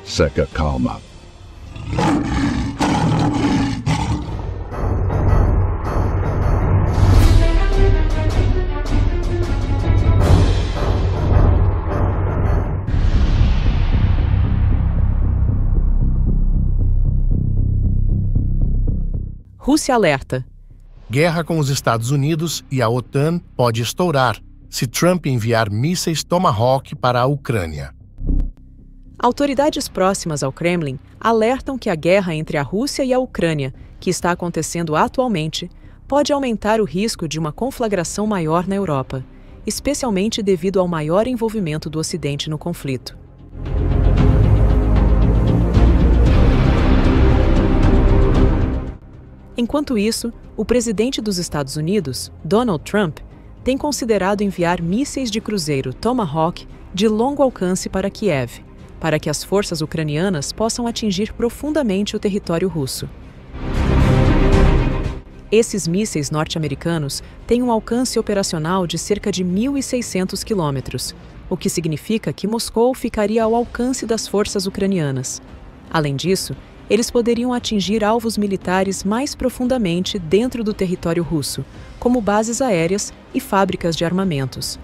Seca calma. Rússia alerta. Guerra com os Estados Unidos e a OTAN pode estourar se Trump enviar mísseis Tomahawk para a Ucrânia. Autoridades próximas ao Kremlin alertam que a guerra entre a Rússia e a Ucrânia, que está acontecendo atualmente, pode aumentar o risco de uma conflagração maior na Europa, especialmente devido ao maior envolvimento do Ocidente no conflito. Enquanto isso, o presidente dos Estados Unidos, Donald Trump, tem considerado enviar mísseis de cruzeiro Tomahawk de longo alcance para Kiev, para que as forças ucranianas possam atingir profundamente o território russo. Esses mísseis norte-americanos têm um alcance operacional de cerca de 1.600 quilômetros, o que significa que Moscou ficaria ao alcance das forças ucranianas. Além disso, eles poderiam atingir alvos militares mais profundamente dentro do território russo, como bases aéreas e fábricas de armamentos.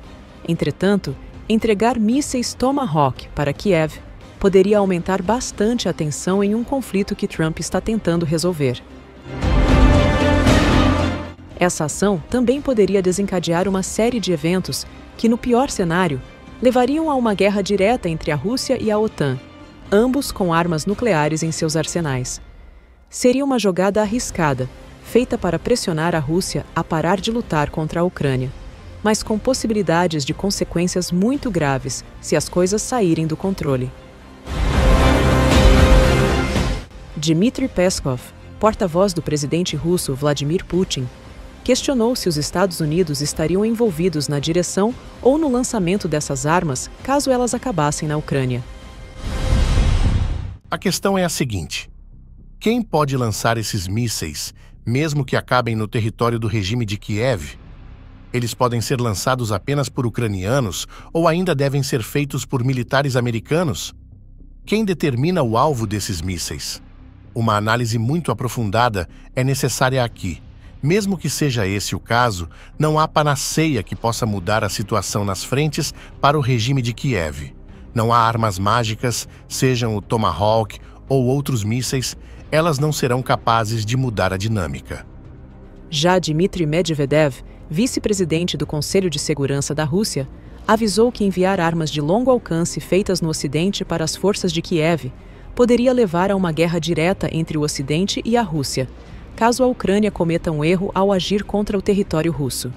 Entretanto, entregar mísseis Tomahawk para Kiev poderia aumentar bastante a tensão em um conflito que Trump está tentando resolver. Essa ação também poderia desencadear uma série de eventos que, no pior cenário, levariam a uma guerra direta entre a Rússia e a OTAN, ambos com armas nucleares em seus arsenais. Seria uma jogada arriscada, feita para pressionar a Rússia a parar de lutar contra a Ucrânia, mas com possibilidades de consequências muito graves se as coisas saírem do controle. Dmitry Peskov, porta-voz do presidente russo Vladimir Putin, questionou se os Estados Unidos estariam envolvidos na direção ou no lançamento dessas armas caso elas acabassem na Ucrânia. A questão é a seguinte: quem pode lançar esses mísseis, mesmo que acabem no território do regime de Kiev? Eles podem ser lançados apenas por ucranianos ou ainda devem ser feitos por militares americanos? Quem determina o alvo desses mísseis? Uma análise muito aprofundada é necessária aqui. Mesmo que seja esse o caso, não há panaceia que possa mudar a situação nas frentes para o regime de Kiev. Não há armas mágicas, sejam o Tomahawk ou outros mísseis, elas não serão capazes de mudar a dinâmica. Já Dmitry Medvedev, vice-presidente do Conselho de Segurança da Rússia, avisou que enviar armas de longo alcance feitas no Ocidente para as forças de Kiev poderia levar a uma guerra direta entre o Ocidente e a Rússia, caso a Ucrânia cometa um erro ao agir contra o território russo.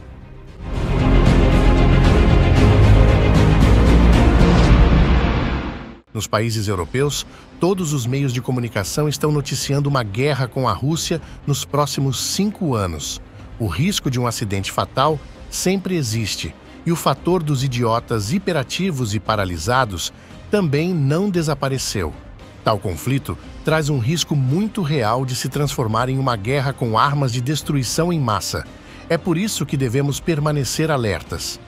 Nos países europeus, todos os meios de comunicação estão noticiando uma guerra com a Rússia nos próximos 5 anos. O risco de um acidente fatal sempre existe, e o fator dos idiotas hiperativos e paralisados também não desapareceu. Tal conflito traz um risco muito real de se transformar em uma guerra com armas de destruição em massa. É por isso que devemos permanecer alertas.